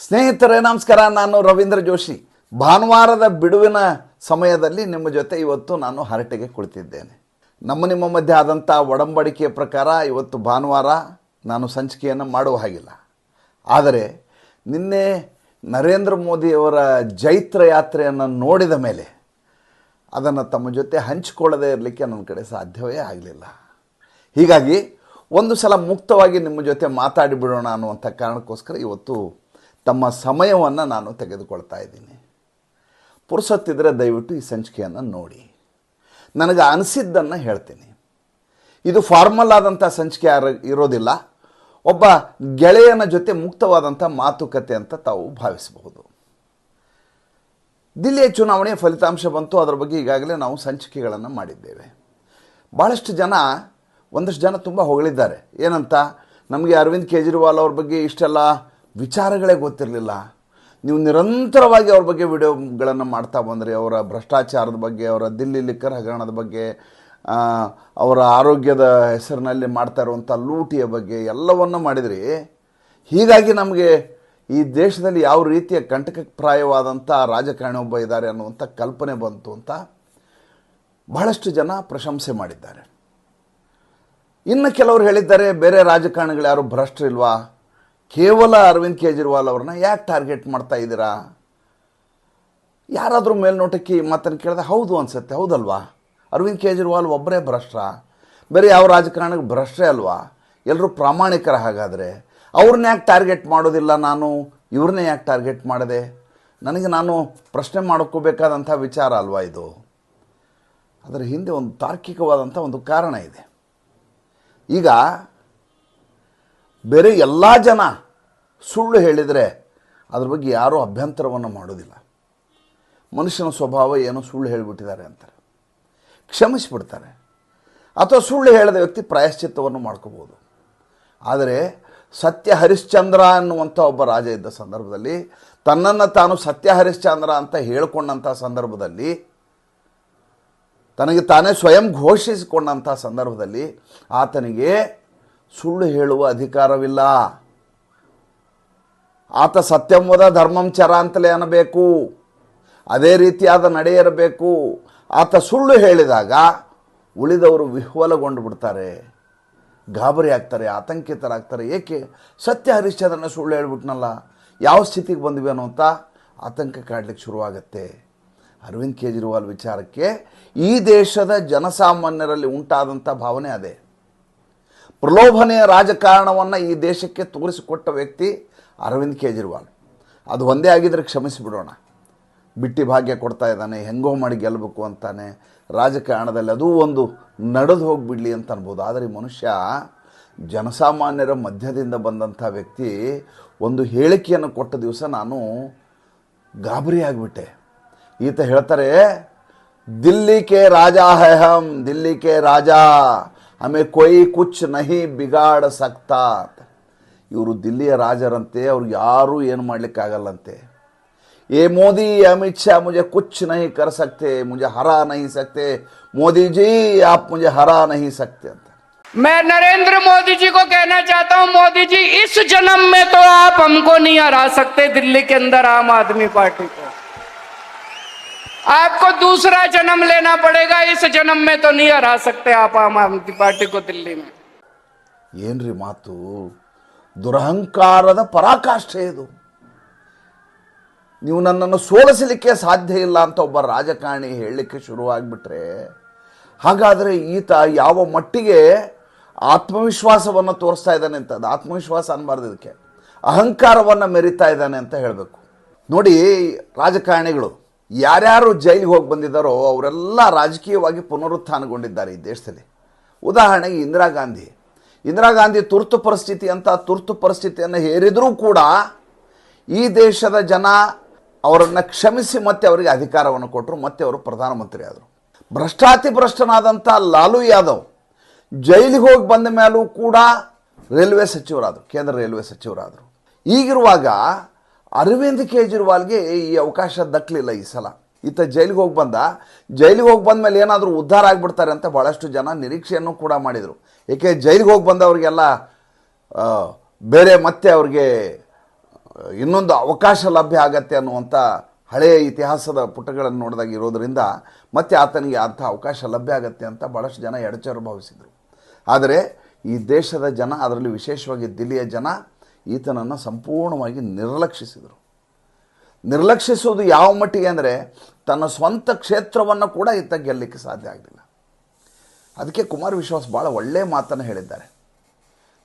ಸ್ನೇಹಿತರೇ ನಮಸ್ಕಾರ. ನಾನು ರವೀಂದ್ರ ಜೋಶಿ. ಭಾನುವಾರದ ಬಿಡುವಿನ ಸಮಯದಲ್ಲಿ ನಿಮ್ಮ ಜೊತೆ ಇವತ್ತು ನಾನು ಹರಟೆಗೆ ಕುಳಿತಿದ್ದೇನೆ. ನಿಮ್ಮ ಮಧ್ಯೆ ಆದಂಥ ಒಡಂಬಡಿಕೆಯ ಪ್ರಕಾರ ಇವತ್ತು ಭಾನುವಾರ ನಾನು ಸಂಚಿಕೆಯನ್ನು ಮಾಡುವ ಹಾಗಿಲ್ಲ. ಆದರೆ ನಿನ್ನೆ ನರೇಂದ್ರ ಮೋದಿಯವರ ಜೈತ್ರ ಯಾತ್ರೆಯನ್ನು ನೋಡಿದ ಮೇಲೆ ಅದನ್ನು ತಮ್ಮ ಜೊತೆ ಹಂಚಿಕೊಳ್ಳದೇ ಇರಲಿಕ್ಕೆ ನನ್ನ ಕಡೆ ಸಾಧ್ಯವೇ ಆಗಲಿಲ್ಲ. ಹೀಗಾಗಿ ಒಂದು ಸಲ ಮುಕ್ತವಾಗಿ ನಿಮ್ಮ ಜೊತೆ ಮಾತಾಡಿಬಿಡೋಣ ಅನ್ನುವಂಥ ಕಾರಣಕ್ಕೋಸ್ಕರ ಇವತ್ತು ತಮ್ಮ ಸಮಯವನ್ನು ನಾನು ತೆಗೆದುಕೊಳ್ತಾ ಇದ್ದೀನಿ. ಪುರುಸೊತ್ತಿದ್ರೆ ದಯವಿಟ್ಟು ಈ ಸಂಚಿಕೆಯನ್ನು ನೋಡಿ. ನನಗೆ ಅನಿಸಿದ್ದನ್ನು ಹೇಳ್ತೀನಿ. ಇದು ಫಾರ್ಮಲ್ ಆದಂಥ ಸಂಚಿಕೆ ಇರೋದಿಲ್ಲ. ಒಬ್ಬ ಗೆಳೆಯನ ಜೊತೆ ಮುಕ್ತವಾದಂಥ ಮಾತುಕತೆ ಅಂತ ತಾವು ಭಾವಿಸಬಹುದು. ದಿಲ್ಲಿಯ ಚುನಾವಣೆಯ ಫಲಿತಾಂಶ ಬಂತು. ಅದರ ಬಗ್ಗೆ ಈಗಾಗಲೇ ನಾವು ಸಂಚಿಕೆಗಳನ್ನು ಮಾಡಿದ್ದೇವೆ. ಒಂದಷ್ಟು ಜನ ತುಂಬ ಹೊಗಳಿದ್ದಾರೆ. ಏನಂತ, ನಮಗೆ ಅರವಿಂದ್ ಕೇಜ್ರಿವಾಲ್ ಅವ್ರ ಬಗ್ಗೆ ಇಷ್ಟೆಲ್ಲ ವಿಚಾರಗಳೇ ಗೊತ್ತಿರಲಿಲ್ಲ, ನೀವು ನಿರಂತರವಾಗಿ ಅವ್ರ ಬಗ್ಗೆ ವಿಡಿಯೋಗಳನ್ನು ಮಾಡ್ತಾ ಬಂದ್ರಿ. ಅವರ ಭ್ರಷ್ಟಾಚಾರದ ಬಗ್ಗೆ, ಅವರ ದಿಲ್ಲಿ ಲಿಕ್ಕರ್ ಹಗರಣದ ಬಗ್ಗೆ, ಅವರ ಆರೋಗ್ಯದ ಹೆಸರಿನಲ್ಲಿ ಮಾಡ್ತಾ ಇರುವಂಥ ಲೂಟಿಯ ಬಗ್ಗೆ ಎಲ್ಲವನ್ನು ಮಾಡಿದ್ರಿ. ಹೀಗಾಗಿ ನಮಗೆ ಈ ದೇಶದಲ್ಲಿ ಯಾವ ರೀತಿಯ ಕಂಟಕಪ್ರಾಯವಾದಂಥ ರಾಜಕಾರಣಿ ಒಬ್ಬ ಇದ್ದಾರೆ ಅನ್ನುವಂಥ ಕಲ್ಪನೆ ಬಂತು ಅಂತ ಬಹಳಷ್ಟು ಜನ ಪ್ರಶಂಸೆ ಮಾಡಿದ್ದಾರೆ. ಇನ್ನು ಕೆಲವರು ಹೇಳಿದ್ದಾರೆ, ಬೇರೆ ರಾಜಕಾರಣಿಗಳು ಯಾರು ಭ್ರಷ್ಟರಿಲ್ವಾ, ಕೇವಲ ಅರವಿಂದ್ ಕೇಜ್ರಿವಾಲ್ ಅವ್ರನ್ನ ಯಾಕೆ ಟಾರ್ಗೆಟ್ ಮಾಡ್ತಾ ಇದ್ದೀರಾ? ಯಾರಾದರೂ ಮೇಲ್ನೋಟಕ್ಕೆ ಈ ಮಾತನ್ನು ಕೇಳಿದ್ರೆ ಹೌದು ಅನಿಸುತ್ತೆ. ಹೌದಲ್ವಾ, ಅರವಿಂದ್ ಕೇಜ್ರಿವಾಲ್ ಒಬ್ಬರೇ ಭ್ರಷ್ಟ, ಬೇರೆ ಯಾವ ರಾಜಕಾರಣಿಗೆ ಭ್ರಷ್ಟೇ ಅಲ್ವಾ? ಎಲ್ಲರೂ ಪ್ರಾಮಾಣಿಕರ. ಹಾಗಾದರೆ ಅವ್ರನ್ನ ಯಾಕೆ ಟಾರ್ಗೆಟ್ ಮಾಡೋದಿಲ್ಲ, ನಾನು ಇವ್ರನ್ನೇ ಯಾಕೆ ಟಾರ್ಗೆಟ್ ಮಾಡಿದೆ? ನಾನು ಪ್ರಶ್ನೆ ಮಾಡ್ಕೋಬೇಕಾದಂಥ ವಿಚಾರ ಅಲ್ವಾ ಇದು? ಅದರ ಹಿಂದೆ ಒಂದು ತಾರ್ಕಿಕವಾದಂಥ ಒಂದು ಕಾರಣ ಇದೆ. ಈಗ ಬೇರೆ ಎಲ್ಲ ಜನ ಸುಳ್ಳು ಹೇಳಿದರೆ ಅದ್ರ ಬಗ್ಗೆ ಯಾರೂ ಅಭ್ಯಂತರವನ್ನು ಮಾಡೋದಿಲ್ಲ. ಮನುಷ್ಯನ ಸ್ವಭಾವ ಏನೋ ಸುಳ್ಳು ಹೇಳಿಬಿಟ್ಟಿದ್ದಾರೆ ಅಂತಾರೆ, ಕ್ಷಮಿಸಿಬಿಡ್ತಾರೆ. ಅಥವಾ ಸುಳ್ಳು ಹೇಳಿದ ವ್ಯಕ್ತಿ ಪ್ರಾಯಶ್ಚಿತ್ತವನ್ನು ಮಾಡ್ಕೋಬೋದು. ಆದರೆ ಸತ್ಯ ಹರಿಶ್ಚಂದ್ರ ಅನ್ನುವಂಥ ಒಬ್ಬ ರಾಜ ಇದ್ದ ಸಂದರ್ಭದಲ್ಲಿ, ತನ್ನನ್ನು ತಾನು ಸತ್ಯ ಹರಿಶ್ಚಂದ್ರ ಅಂತ ಹೇಳಿಕೊಂಡಂಥ ಸಂದರ್ಭದಲ್ಲಿ, ತನಗೆ ತಾನೇ ಸ್ವಯಂ ಘೋಷಿಸಿಕೊಂಡಂಥ ಸಂದರ್ಭದಲ್ಲಿ ಆತನಿಗೆ ಸುಳ್ಳು ಹೇಳುವ ಅಧಿಕಾರವಿಲ್ಲ. ಆತ ಸತ್ಯಂವದ ಧರ್ಮಂ ಚರ ಅಂತಲೇ ಅನ್ನಬೇಕು, ಅದೇ ರೀತಿಯಾದ ನಡೆ ಇರಬೇಕು. ಆತ ಸುಳ್ಳು ಹೇಳಿದಾಗ ಉಳಿದವರು ವಿಹ್ವಲಗೊಂಡು ಬಿಡ್ತಾರೆ, ಗಾಬರಿ ಆಗ್ತಾರೆ, ಆತಂಕಿತರಾಗ್ತಾರೆ. ಏಕೆ? ಸತ್ಯ ಹರಿಶ್ಚಂದ್ರನ ಸುಳ್ಳು ಹೇಳ್ಬಿಟ್ನಲ್ಲ, ಯಾವ ಸ್ಥಿತಿಗೆ ಬಂದ್ವಿ ಅನ್ನೋಂಥ ಆತಂಕ ಕಾಡಲಿಕ್ಕೆ ಶುರುವಾಗತ್ತೆ. ಅರವಿಂದ್ ಕೇಜ್ರಿವಾಲ್ ವಿಚಾರಕ್ಕೆ ಈ ದೇಶದ ಜನಸಾಮಾನ್ಯರಲ್ಲಿ ಉಂಟಾದಂಥ ಭಾವನೆ ಅದೇ. ಪ್ರಲೋಭನೆಯ ರಾಜಕಾರಣವನ್ನು ಈ ದೇಶಕ್ಕೆ ತೋರಿಸಿಕೊಟ್ಟ ವ್ಯಕ್ತಿ ಅರವಿಂದ್ ಕೇಜ್ರಿವಾಲ್. ಅದು ಒಂದೇ ಆಗಿದ್ದರೆ ಕ್ಷಮಿಸಿಬಿಡೋಣ. ಬಿಟ್ಟಿ ಭಾಗ್ಯ ಕೊಡ್ತಾ ಇದ್ದಾನೆ, ಹೆಂಗೋ ಮಾಡಿ ಗೆಲ್ಲಬೇಕು ಅಂತಾನೆ ರಾಜಕಾರಣದಲ್ಲಿ, ಅದೂ ಒಂದು ನಡೆದು ಹೋಗಿಬಿಡಲಿ ಅಂತ ಅನ್ಬೋದು. ಆದರೆ ಈ ಮನುಷ್ಯ ಜನಸಾಮಾನ್ಯರ ಮಧ್ಯದಿಂದ ಬಂದಂಥ ವ್ಯಕ್ತಿ. ಒಂದು ಹೇಳಿಕೆಯನ್ನು ಕೊಟ್ಟ ದಿವಸ ನಾನು ಗಾಬರಿ ಆಗಿಬಿಟ್ಟೆ. ಈತ ಹೇಳ್ತಾರೆ, ದಿಲ್ಲಿ ಕೆ ರಾಜಾ ಹೈ ಹಮ್, ದಿಲ್ಲಿ ಕೆ ರಾಜಾ, ಹಮೇ ಕೊಯ್ ಕುಚ್ ನಹಿ ಬಿಗಾಡ ಸಕ್ತಾ. ಇವರು ದಿಲ್ಲಿಯ ರಾಜರಂತೆ, ಅವ್ರಿಗೆ ಯಾರೂ ಏನು ಮಾಡಲಿಕ್ಕಾಗಲ್ಲಂತೆ. ಏ ಮೋದಿ ಅಮಿತ್ ಶಾ ಮುझे कुछ नहीं कर सकते, मुझे हरा नहीं सकते, मोदी जी आप मुझे हरा नहीं सकते ಅಂತ. मैं नरेंद्र मोदी जी को कहना चाहता हूं, मोदी जी इस जन्म में तो आप हमको नहीं हरा सकते दिल्ली के अंदर, आम आदमी पार्टी को। आपको दूसरा जन्म लेना पड़ेगा, इस जन्म में तो नहीं हरा सकते आप आम आदमी पार्टी को दिल्ली में। ಏನ್ರಿ ಮಾತು? ದುರಹಂಕಾರದ ಪರಾಕಾಷ್ಠೆ ಇದು. ನೀವು ನನ್ನನ್ನು ಸೋಲಿಸಲಿಕ್ಕೆ ಸಾಧ್ಯ ಇಲ್ಲ ಅಂತ ಒಬ್ಬ ರಾಜಕಾರಣಿ ಹೇಳಲಿಕ್ಕೆ ಶುರುವಾಗಿಬಿಟ್ರೆ, ಹಾಗಾದರೆ ಈತ ಯಾವ ಮಟ್ಟಿಗೆ ಆತ್ಮವಿಶ್ವಾಸವನ್ನು ತೋರಿಸ್ತಾ ಇದ್ದಾನೆ ಅಂತ. ಅದು ಆತ್ಮವಿಶ್ವಾಸ ಅನ್ನಬಾರ್ದು, ಇದಕ್ಕೆ ಅಹಂಕಾರವನ್ನು ಮೆರಿತಾ ಇದ್ದಾನೆ ಅಂತ ಹೇಳಬೇಕು. ನೋಡಿ, ರಾಜಕಾರಣಿಗಳು ಯಾರ್ಯಾರು ಜೈಲಿಗೆ ಹೋಗಿ ಬಂದಿದ್ದಾರೋ ಅವರೆಲ್ಲ ರಾಜಕೀಯವಾಗಿ ಪುನರುತ್ಥಾನಗೊಂಡಿದ್ದಾರೆ ಈ ದೇಶದಲ್ಲಿ. ಉದಾಹರಣೆಗೆ ಇಂದಿರಾ ಗಾಂಧಿ ತುರ್ತು ಪರಿಸ್ಥಿತಿ ಅಂತ ತುರ್ತು ಪರಿಸ್ಥಿತಿಯನ್ನು ಹೇರಿದರೂ ಕೂಡ ಈ ದೇಶದ ಜನ ಅವರನ್ನು ಕ್ಷಮಿಸಿ ಮತ್ತೆ ಅವರಿಗೆ ಅಧಿಕಾರವನ್ನು ಕೊಟ್ಟರು, ಮತ್ತೆ ಅವರು ಪ್ರಧಾನಮಂತ್ರಿ ಆದರು. ಭ್ರಷ್ಟನಾದಂಥ ಲಾಲು ಯಾದವ್ ಜೈಲಿಗೆ ಹೋಗಿ ಬಂದ ಮೇಲೂ ಕೂಡ ರೈಲ್ವೆ ಸಚಿವರಾದರು, ಕೇಂದ್ರ ರೈಲ್ವೆ ಸಚಿವರಾದರು. ಈಗಿರುವಾಗ ಅರವಿಂದ್ ಕೇಜ್ರಿವಾಲ್ಗೆ ಈ ಅವಕಾಶ ದಕ್ಕಲಿಲ್ಲ ಈ ಸಲ. ಈತ ಜೈಲಿಗೆ ಹೋಗಿ ಬಂದ ಮೇಲೆ ಏನಾದರೂ ಉದ್ಧಾರ ಆಗಿಬಿಡ್ತಾರೆ ಅಂತ ಭಾಳಷ್ಟು ಜನ ನಿರೀಕ್ಷೆಯನ್ನು ಕೂಡ ಮಾಡಿದರು. ಏಕೆ, ಜೈಲಿಗೆ ಹೋಗಿ ಬಂದವರಿಗೆಲ್ಲ ಬೇರೆ ಮತ್ತೆ ಅವ್ರಿಗೆ ಇನ್ನೊಂದು ಅವಕಾಶ ಲಭ್ಯ ಆಗತ್ತೆ ಅನ್ನುವಂಥ ಹಳೆಯ ಇತಿಹಾಸದ ಪುಟಗಳನ್ನು ನೋಡಿದಾಗ ಇರೋದರಿಂದ ಮತ್ತೆ ಆತನಿಗೆ ಅಂಥ ಅವಕಾಶ ಲಭ್ಯ ಆಗತ್ತೆ ಅಂತ ಭಾಳಷ್ಟು ಜನ ಎಡಚರು ಭಾವಿಸಿದರು. ಆದರೆ ಈ ದೇಶದ ಜನ, ಅದರಲ್ಲಿ ವಿಶೇಷವಾಗಿ ದಿಲ್ಲಿಯ ಜನ ಈತನನ್ನು ಸಂಪೂರ್ಣವಾಗಿ ನಿರ್ಲಕ್ಷಿಸಿದರು. ನಿರ್ಲಕ್ಷಿಸುವುದು ಯಾವ ಮಟ್ಟಿಗೆ ಅಂದರೆ ತನ್ನ ಸ್ವಂತ ಕ್ಷೇತ್ರವನ್ನು ಕೂಡ ಈತ ಗೆಲ್ಲಲಿಕ್ಕೆ ಸಾಧ್ಯ ಆಗಲಿಲ್ಲ. ಅದಕ್ಕೆ ಕುಮಾರ್ ವಿಶ್ವಾಸ್ ಭಾಳ ಒಳ್ಳೆಯ ಮಾತನ್ನು ಹೇಳಿದ್ದಾರೆ.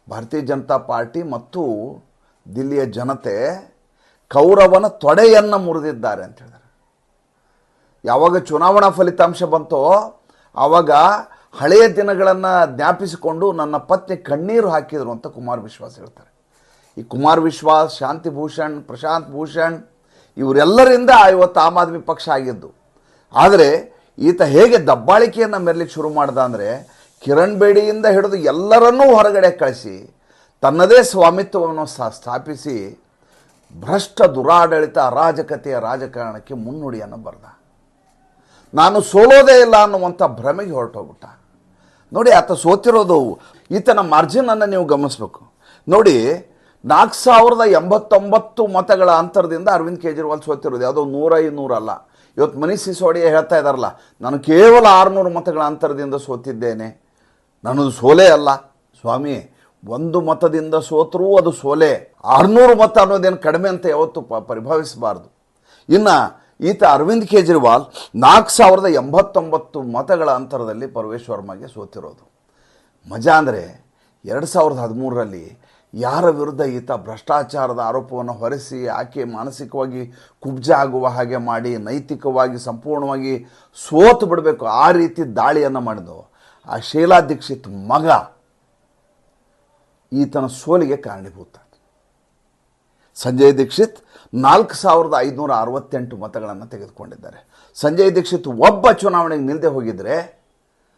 ಭಾರತೀಯ ಜನತಾ ಪಾರ್ಟಿ ಮತ್ತು ದಿಲ್ಲಿಯ ಜನತೆ ಕೌರವನ ತೊಡೆಯನ್ನು ಮುರಿದಿದ್ದಾರೆ ಅಂತ ಹೇಳಿದ್ದಾರೆ. ಯಾವಾಗ ಚುನಾವಣಾ ಫಲಿತಾಂಶ ಬಂತೋ ಆವಾಗ ಹಳೆಯ ದಿನಗಳನ್ನು ಜ್ಞಾಪಿಸಿಕೊಂಡು ನನ್ನ ಪತ್ನಿ ಕಣ್ಣೀರು ಹಾಕಿದರು ಅಂತ ಕುಮಾರ್ ವಿಶ್ವಾಸ್ ಹೇಳ್ತಾರೆ. ಈ ಕುಮಾರ್ ವಿಶ್ವಾಸ್, ಶಾಂತಿ ಭೂಷಣ್, ಪ್ರಶಾಂತ್ ಭೂಷಣ್ ಇವರೆಲ್ಲರಿಂದ ಇವತ್ತು ಆಮ್ ಆದ್ಮಿ ಪಕ್ಷ ಆಗಿದ್ದು. ಆದರೆ ಈತ ಹೇಗೆ ದಬ್ಬಾಳಿಕೆಯನ್ನು ಮೆರಲಿಕ್ಕೆ ಶುರು ಮಾಡ್ದ ಅಂದರೆ ಕಿರಣ್ ಬೇಡಿಯಿಂದ ಹಿಡಿದು ಎಲ್ಲರನ್ನೂ ಹೊರಗಡೆ ಕಳಿಸಿ ತನ್ನದೇ ಸ್ವಾಮಿತ್ವವನ್ನು ಸ್ಥಾಪಿಸಿ ಭ್ರಷ್ಟ ದುರಾಡಳಿತ ಅರಾಜಕತೆಯ ರಾಜಕಾರಣಕ್ಕೆ ಮುನ್ನುಡಿಯನ್ನು ಬರೆದ. ನಾನು ಸೋಲೋದೇ ಇಲ್ಲ ಅನ್ನುವಂಥ ಭ್ರಮೆಗೆ ಹೊರಟೋಗ್ಬಿಟ್ಟ. ನೋಡಿ, ಆತ ಸೋತಿರೋದು, ಈತನ ಮಾರ್ಜಿನನ್ನು ನೀವು ಗಮನಿಸಬೇಕು. ನೋಡಿ, 4089 ಮತಗಳ ಅಂತರದಿಂದ ಅರವಿಂದ್ ಕೇಜ್ರಿವಾಲ್ ಸೋತಿರೋದು. ಯಾವುದೋ 100-200 ಅಲ್ಲ. ಇವತ್ತು ಮನೀಶ್ ಸಿಸೋಡಿಯಾ ಹೇಳ್ತಾ ಇದ್ದಾರಲ್ಲ, ನಾನು ಕೇವಲ 600 ಮತಗಳ ಅಂತರದಿಂದ ಸೋತಿದ್ದೇನೆ, ನನ್ನದು ಸೋಲೇ ಅಲ್ಲ. ಸ್ವಾಮಿ, 1 ಮತದಿಂದ ಸೋತರೂ ಅದು ಸೋಲೆ. 600 ಮತ ಅನ್ನೋದೇನು ಕಡಿಮೆ ಅಂತ ಯಾವತ್ತು ಪರಿಭಾವಿಸಬಾರ್ದು. ಇನ್ನು ಈತ ಅರವಿಂದ್ ಕೇಜ್ರಿವಾಲ್ 4089 ಮತಗಳ ಅಂತರದಲ್ಲಿ ಪರ್ವೇಶ್ ವರ್ಮಾಗೆ ಸೋತಿರೋದು. ಮಜಾ ಅಂದರೆ 2013ರಲ್ಲಿ ಯಾರ ವಿರುದ್ಧ ಈತ ಭ್ರಷ್ಟಾಚಾರದ ಆರೋಪವನ್ನು ಹೊರಿಸಿ ಆಕೆ ಮಾನಸಿಕವಾಗಿ ಕುಬ್ಜ ಆಗುವ ಹಾಗೆ ಮಾಡಿ ನೈತಿಕವಾಗಿ ಸಂಪೂರ್ಣವಾಗಿ ಸೋತು ಬಿಡಬೇಕು ಆ ರೀತಿ ದಾಳಿಯನ್ನು ಮಾಡಿದ್ದು ಆ ಶೀಲಾ ದೀಕ್ಷಿತ್ ಮಗ ಈತನ ಸೋಲಿಗೆ ಕಾರಣೀಭೂತ. ಸಂಜಯ್ ದೀಕ್ಷಿತ್ 4568 ಮತಗಳನ್ನು ತೆಗೆದುಕೊಂಡಿದ್ದಾರೆ. ಸಂಜಯ್ ದೀಕ್ಷಿತ್ ಒಬ್ಬ ಚುನಾವಣೆಗೆ ನಿಲ್ಲದೆ ಹೋಗಿದ್ರೆ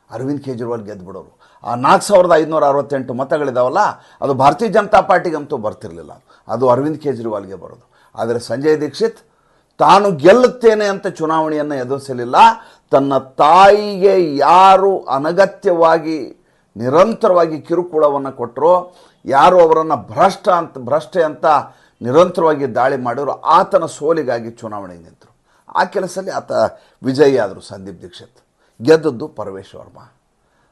ಅರವಿಂದ್ ಕೇಜ್ರಿವಾಲ್ ಗೆದ್ದು ಬಿಡೋರು. ಆ 4568 ಮತಗಳಿದಾವಲ್ಲ, ಅದು ಭಾರತೀಯ ಜನತಾ ಪಾರ್ಟಿಗಂತೂ ಬರ್ತಿರಲಿಲ್ಲ, ಅದು ಅರವಿಂದ್ ಕೇಜ್ರಿವಾಲ್ಗೆ ಬರೋದು. ಆದರೆ ಸಂಜಯ್ ದೀಕ್ಷಿತ್ ತಾನು ಗೆಲ್ಲುತ್ತೇನೆ ಅಂತ ಚುನಾವಣೆಯನ್ನು ಎದುರಿಸಲಿಲ್ಲ. ತನ್ನ ತಾಯಿಗೆ ಯಾರು ಅನಗತ್ಯವಾಗಿ ನಿರಂತರವಾಗಿ ಕಿರುಕುಳವನ್ನು ಕೊಟ್ಟರೋ, ಯಾರು ಅವರನ್ನು ಭ್ರಷ್ಟೆ ಅಂತ ನಿರಂತರವಾಗಿ ದಾಳಿ ಮಾಡಿದ್ರು, ಆತನ ಸೋಲಿಗಾಗಿ ಚುನಾವಣೆಗೆ ನಿಂತರು. ಆ ಕೆಲಸದಲ್ಲಿ ಆತ ವಿಜಯಿ ಆದರು. ಸಂದೀಪ್ ದೀಕ್ಷಿತ್ ಗೆದ್ದದ್ದು ಪರ್ವೇಶ್ ವರ್ಮಾ.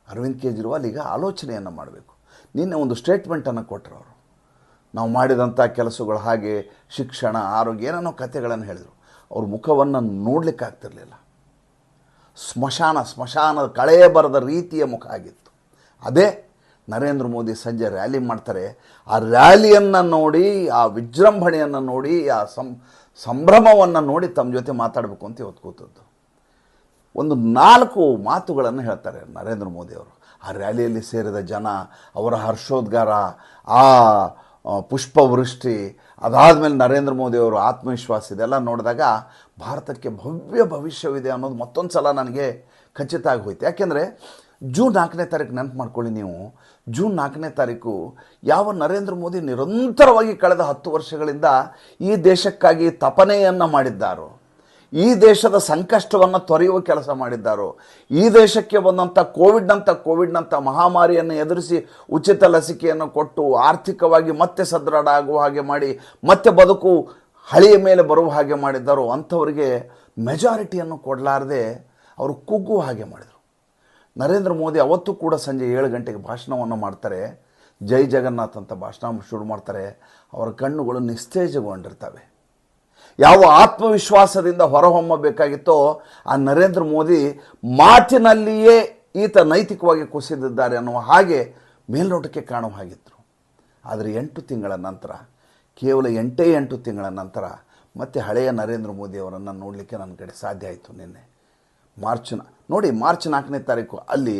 ಅರವಿಂದ್ ಕೇಜ್ರಿವಾಲ್ ಈಗ ಆಲೋಚನೆಯನ್ನು ಮಾಡಬೇಕು. ನಿನ್ನೆ ಒಂದು ಸ್ಟೇಟ್ಮೆಂಟನ್ನು ಕೊಟ್ಟರು ಅವರು. ನಾವು ಮಾಡಿದಂಥ ಕೆಲಸಗಳು ಹಾಗೆ, ಶಿಕ್ಷಣ, ಆರೋಗ್ಯ, ಏನೇನೋ ಕಥೆಗಳನ್ನು ಹೇಳಿದರು. ಅವ್ರ ಮುಖವನ್ನು ನೋಡಲಿಕ್ಕಾಗ್ತಿರಲಿಲ್ಲ. ಸ್ಮಶಾನದ ಕಳೆಯೇ ಬರದ ರೀತಿಯ ಮುಖ ಆಗಿತ್ತು. ಅದೇ ನರೇಂದ್ರ ಮೋದಿ ಸಂಜೆ ರ್ಯಾಲಿ ಮಾಡ್ತಾರೆ. ಆ ರ್ಯಾಲಿಯನ್ನು ನೋಡಿ, ಆ ವಿಜೃಂಭಣೆಯನ್ನು ನೋಡಿ, ಆ ಸಂಭ್ರಮವನ್ನು ನೋಡಿ ತಮ್ಮ ಜೊತೆ ಮಾತಾಡಬೇಕು ಅಂತ ಇವತ್ತು ಕೂತದ್ದು. ಒಂದು 4 ಮಾತುಗಳನ್ನು ಹೇಳ್ತಾರೆ ನರೇಂದ್ರ ಮೋದಿಯವರು. ಆ ರ್ಯಾಲಿಯಲ್ಲಿ ಸೇರಿದ ಜನ, ಅವರ ಹರ್ಷೋದ್ಗಾರ, ಆ ಪುಷ್ಪವೃಷ್ಟಿ, ಅದಾದಮೇಲೆ ನರೇಂದ್ರ ಮೋದಿಯವರು ಆತ್ಮವಿಶ್ವಾಸ, ಇದೆಲ್ಲ ನೋಡಿದಾಗ ಭಾರತಕ್ಕೆ ಭವ್ಯ ಭವಿಷ್ಯವಿದೆ ಅನ್ನೋದು ಮತ್ತೊಂದು ಸಲ ನನಗೆ ಖಚಿತ ಆಗಿ ಹೋಯ್ತು. ಯಾಕೆಂದರೆ ಜೂನ್ 4ನೇ ತಾರೀಕು ನೆನಪು ಮಾಡ್ಕೊಳ್ಳಿ ನೀವು. ಜೂನ್ 4ನೇ ತಾರೀಕು ಯಾವ ನರೇಂದ್ರ ಮೋದಿ ನಿರಂತರವಾಗಿ ಕಳೆದ 10 ವರ್ಷಗಳಿಂದ ಈ ದೇಶಕ್ಕಾಗಿ ತಪನೆಯನ್ನು ಮಾಡಿದ್ದಾರೋ, ಈ ದೇಶದ ಸಂಕಷ್ಟವನ್ನು ತೊರೆಯುವ ಕೆಲಸ ಮಾಡಿದ್ದಾರೋ, ಈ ದೇಶಕ್ಕೆ ಬಂದಂಥ ಕೋವಿಡ್ನಂಥ ಮಹಾಮಾರಿಯನ್ನು ಎದುರಿಸಿ ಉಚಿತ ಲಸಿಕೆಯನ್ನು ಕೊಟ್ಟು ಆರ್ಥಿಕವಾಗಿ ಮತ್ತೆ ಸದೃಢ ಆಗುವ ಹಾಗೆ ಮಾಡಿ ಮತ್ತೆ ಬದುಕು ಹಳಿಯ ಮೇಲೆ ಬರುವ ಹಾಗೆ ಮಾಡಿದ್ದಾರೋ ಅಂಥವರಿಗೆ ಮೆಜಾರಿಟಿಯನ್ನು ಕೊಡಲಾರದೆ ಅವರು ಕುಗ್ಗುವ ಹಾಗೆ ಮಾಡಿದರು. ನರೇಂದ್ರ ಮೋದಿ ಅವತ್ತು ಕೂಡ ಸಂಜೆ 7 ಗಂಟೆಗೆ ಭಾಷಣವನ್ನು ಮಾಡ್ತಾರೆ. ಜೈ ಜಗನ್ನಾಥ್ ಅಂತ ಭಾಷಣ ಶುರು ಮಾಡ್ತಾರೆ. ಅವರ ಕಣ್ಣುಗಳು ನಿಸ್ತೇಜಗೊಂಡಿರ್ತವೆ. ಯಾವ ಆತ್ಮವಿಶ್ವಾಸದಿಂದ ಹೊರಹೊಮ್ಮಬೇಕಾಗಿತ್ತೋ ಆ ನರೇಂದ್ರ ಮೋದಿ ಮಾತಿನಲ್ಲಿಯೇ ಈತ ನೈತಿಕವಾಗಿ ಕುಸಿದಿದ್ದಾರೆ ಅನ್ನುವ ಹಾಗೆ ಮೇಲ್ನೋಟಕ್ಕೆ ಕಾಣುವ ಹಾಗಿತ್ತು. ಆದರೆ 8 ತಿಂಗಳ ನಂತರ, ಕೇವಲ 8 ತಿಂಗಳ ನಂತರ ಮತ್ತೆ ಹಳೆಯ ನರೇಂದ್ರ ಮೋದಿಯವರನ್ನು ನೋಡಲಿಕ್ಕೆ ನನ್ನ ಕಡೆ ಸಾಧ್ಯ ಆಯಿತು. ನಿನ್ನೆ ಮಾರ್ಚ್ 4ನೇ ತಾರೀಕು ಅಲ್ಲಿ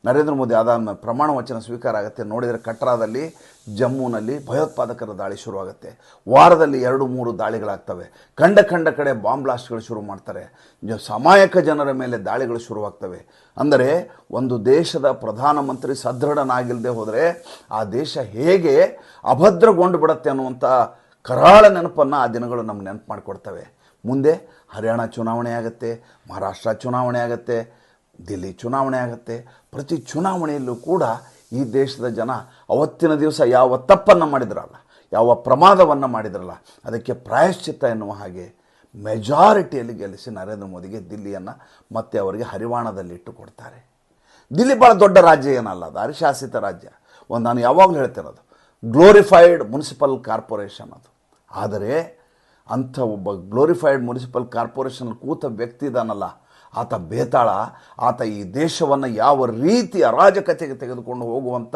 ನರೇಂದ್ರ ಮೋದಿ ಆದ ಪ್ರಮಾಣ ವಚನ ಸ್ವೀಕಾರ ಆಗುತ್ತೆ. ನೋಡಿದರೆ ಕಟ್ರಾದಲ್ಲಿ, ಜಮ್ಮುನಲ್ಲಿ ಭಯೋತ್ಪಾದಕರ ದಾಳಿ ಶುರುವಾಗುತ್ತೆ. ವಾರದಲ್ಲಿ 2-3 ದಾಳಿಗಳಾಗ್ತವೆ. ಕಂಡ ಕಡೆ ಬಾಂಬ್ ಬ್ಲಾಸ್ಟ್ಗಳು ಶುರು ಮಾಡ್ತಾರೆ. ಸಾಮಾನ್ಯ ಜನರ ಮೇಲೆ ದಾಳಿಗಳು ಶುರುವಾಗ್ತವೆ. ಅಂದರೆ ಒಂದು ದೇಶದ ಪ್ರಧಾನಮಂತ್ರಿ ಸದೃಢನಾಗಿಲ್ಲದೆ ಹೋದರೆ ಆ ದೇಶ ಹೇಗೆ ಅಭದ್ರಗೊಂಡು ಬಿಡುತ್ತೆ ಅನ್ನುವಂಥ ಕರಾಳ ನೆನಪನ್ನು ಆ ದಿನಗಳು ನಮ್ಗೆ ನೆನಪು ಮಾಡಿಕೊಡ್ತವೆ. ಮುಂದೆ ಹರಿಯಾಣ ಚುನಾವಣೆ ಆಗುತ್ತೆ, ಮಹಾರಾಷ್ಟ್ರ ಚುನಾವಣೆ ಆಗುತ್ತೆ, ದಿಲ್ಲಿ ಚುನಾವಣೆ ಆಗುತ್ತೆ. ಪ್ರತಿ ಚುನಾವಣೆಯಲ್ಲೂ ಕೂಡ ಈ ದೇಶದ ಜನ ಅವತ್ತಿನ ದಿವಸ ಯಾವ ತಪ್ಪನ್ನು ಮಾಡಿದ್ರಲ್ಲ, ಯಾವ ಪ್ರಮಾದವನ್ನು ಮಾಡಿದ್ರಲ್ಲ ಅದಕ್ಕೆ ಪ್ರಾಯಶ್ಚಿತ್ತ ಎನ್ನುವ ಹಾಗೆ ಮೆಜಾರಿಟಿಯಲ್ಲಿ ಗೆಲ್ಲಿಸಿ ನರೇಂದ್ರ ಮೋದಿಗೆ ದಿಲ್ಲಿಯನ್ನು ಮತ್ತೆ ಅವರಿಗೆ ಹರಿವಾಣದಲ್ಲಿ ಇಟ್ಟು ಕೊಡ್ತಾರೆ. ದಿಲ್ಲಿ ಭಾಳ ದೊಡ್ಡ ರಾಜ್ಯ ಏನಲ್ಲ, ಅದು ಅರಿಶಾಸಿತ ರಾಜ್ಯ. ಒಂದು ನಾನು ಯಾವಾಗಲೂ ಹೇಳ್ತಿರೋದು, ಗ್ಲೋರಿಫೈಡ್ ಮುನ್ಸಿಪಲ್ ಕಾರ್ಪೊರೇಷನ್ ಅದು. ಆದರೆ ಅಂಥ ಒಬ್ಬ ಗ್ಲೋರಿಫೈಡ್ ಮುನ್ಸಿಪಲ್ ಕಾರ್ಪೊರೇಷನ್ ಕೂತ ವ್ಯಕ್ತಿ ಇದಾನಲ್ಲ, ಆತ ಬೇತಾಳ. ಆತ ಈ ದೇಶವನ್ನು ಯಾವ ರೀತಿ ಅರಾಜಕತೆಗೆ ತೆಗೆದುಕೊಂಡು ಹೋಗುವಂಥ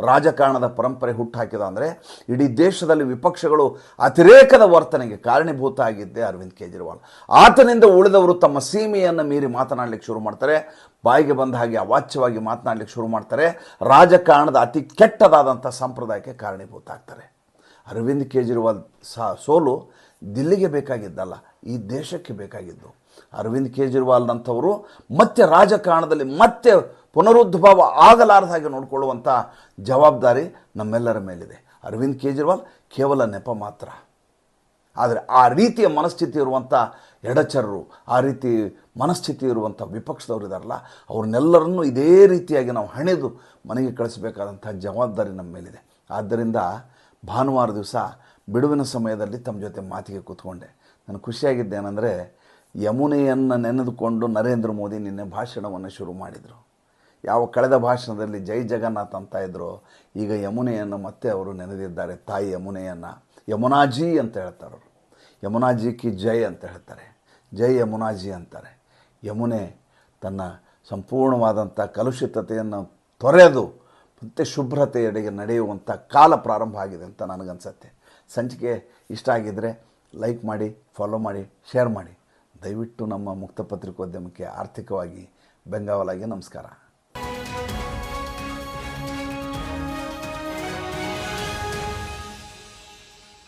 ರಾಜಕಾರಣದ ಪರಂಪರೆ ಹುಟ್ಟುಹಾಕಿದ ಅಂದರೆ, ಇಡೀ ದೇಶದಲ್ಲಿ ವಿಪಕ್ಷಗಳು ಅತಿರೇಕದ ವರ್ತನೆಗೆ ಕಾರಣೀಭೂತ ಆಗಿದ್ದೇ ಅರವಿಂದ್ ಕೇಜ್ರಿವಾಲ್. ಆತನಿಂದ ಉಳಿದವರು ತಮ್ಮ ಸೀಮೆಯನ್ನು ಮೀರಿ ಮಾತನಾಡಲಿಕ್ಕೆ ಶುರು ಮಾಡ್ತಾರೆ, ಬಾಯಿಗೆ ಬಂದ ಹಾಗೆ ಅವಾಚ್ಯವಾಗಿ ಮಾತನಾಡಲಿಕ್ಕೆ ಶುರು ಮಾಡ್ತಾರೆ, ರಾಜಕಾರಣದ ಅತಿ ಕೆಟ್ಟದಾದಂಥ ಸಂಪ್ರದಾಯಕ್ಕೆ ಕಾರಣೀಭೂತ ಆಗ್ತಾರೆ. ಅರವಿಂದ್ ಕೇಜ್ರಿವಾಲ್ ಸೋಲು ದಿಲ್ಲಿಗೆ ಬೇಕಾಗಿದ್ದಲ್ಲ, ಈ ದೇಶಕ್ಕೆ ಬೇಕಾಗಿದ್ದು. ಅರವಿಂದ್ ಕೇಜ್ರಿವಾಲ್ನಂಥವರು ಮತ್ತೆ ರಾಜಕಾರಣದಲ್ಲಿ ಮತ್ತೆ ಪುನರುದ್ಭವ ಆಗಲಾರದ ಹಾಗೆ ನೋಡಿಕೊಳ್ಳುವಂಥ ಜವಾಬ್ದಾರಿ ನಮ್ಮೆಲ್ಲರ ಮೇಲಿದೆ. ಅರವಿಂದ್ ಕೇಜ್ರಿವಾಲ್ ಕೇವಲ ನೆಪ ಮಾತ್ರ. ಆದರೆ ಆ ರೀತಿಯ ಮನಸ್ಥಿತಿ ಇರುವಂಥ ಎಡಚರರು, ಆ ರೀತಿ ಮನಸ್ಥಿತಿ ಇರುವಂಥ ವಿಪಕ್ಷದವರು ಇದ್ದಾರಲ್ಲ, ಅವ್ರನ್ನೆಲ್ಲರನ್ನೂ ಇದೇ ರೀತಿಯಾಗಿ ನಾವು ಹಣಿದು ಮನೆಗೆ ಕಳಿಸಬೇಕಾದಂಥ ಜವಾಬ್ದಾರಿ ನಮ್ಮ ಮೇಲಿದೆ. ಆದ್ದರಿಂದ ಭಾನುವಾರ ದಿವಸ ಬಿಡುವಿನ ಸಮಯದಲ್ಲಿ ತಮ್ಮ ಜೊತೆ ಮಾತಿಗೆ ಕೂತ್ಕೊಂಡೆ. ನಾನು ಖುಷಿಯಾಗಿದ್ದೇನೆಂದರೆ, ಯಮುನೆಯನ್ನು ನೆನೆದುಕೊಂಡು ನರೇಂದ್ರ ಮೋದಿ ನಿನ್ನೆ ಭಾಷಣವನ್ನು ಶುರು ಮಾಡಿದರು. ಯಾವ ಕಳೆದ ಭಾಷಣದಲ್ಲಿ ಜೈ ಜಗನ್ನಾಥ್ ಅಂತ ಇದ್ರು, ಈಗ ಯಮುನೆಯನ್ನು ಮತ್ತೆ ಅವರು ನೆನೆದಿದ್ದಾರೆ. ತಾಯಿ ಯಮುನೆಯನ್ನು ಯಮುನಾಜಿ ಅಂತ ಹೇಳ್ತಾರೆ ಅವರು. ಯಮುನಾಜಿ ಕಿ ಜೈ ಅಂತ ಹೇಳ್ತಾರೆ, ಜೈ ಯಮುನಾಜಿ ಅಂತಾರೆ. ಯಮುನೆ ತನ್ನ ಸಂಪೂರ್ಣವಾದಂಥ ಕಲುಷಿತತೆಯನ್ನು ತೊರೆದು ಮತ್ತೆ ಶುಭ್ರತೆಯೆಡೆಗೆ ನಡೆಯುವಂಥ ಕಾಲ ಪ್ರಾರಂಭ ಆಗಿದೆ ಅಂತ ನನಗನ್ಸುತ್ತೆ. ಸಂಚಿಕೆ ಇಷ್ಟ ಆಗಿದ್ದರೆ ಲೈಕ್ ಮಾಡಿ, ಫಾಲೋ ಮಾಡಿ, ಶೇರ್ ಮಾಡಿ. ದಯವಿಟ್ಟು ನಮ್ಮ ಮುಕ್ತ ಪತ್ರಿಕೋದ್ಯಮಕ್ಕೆ ಆರ್ಥಿಕವಾಗಿ ಬೆಂಗಾವಲಾಗಿ ನಮಸ್ಕಾರ.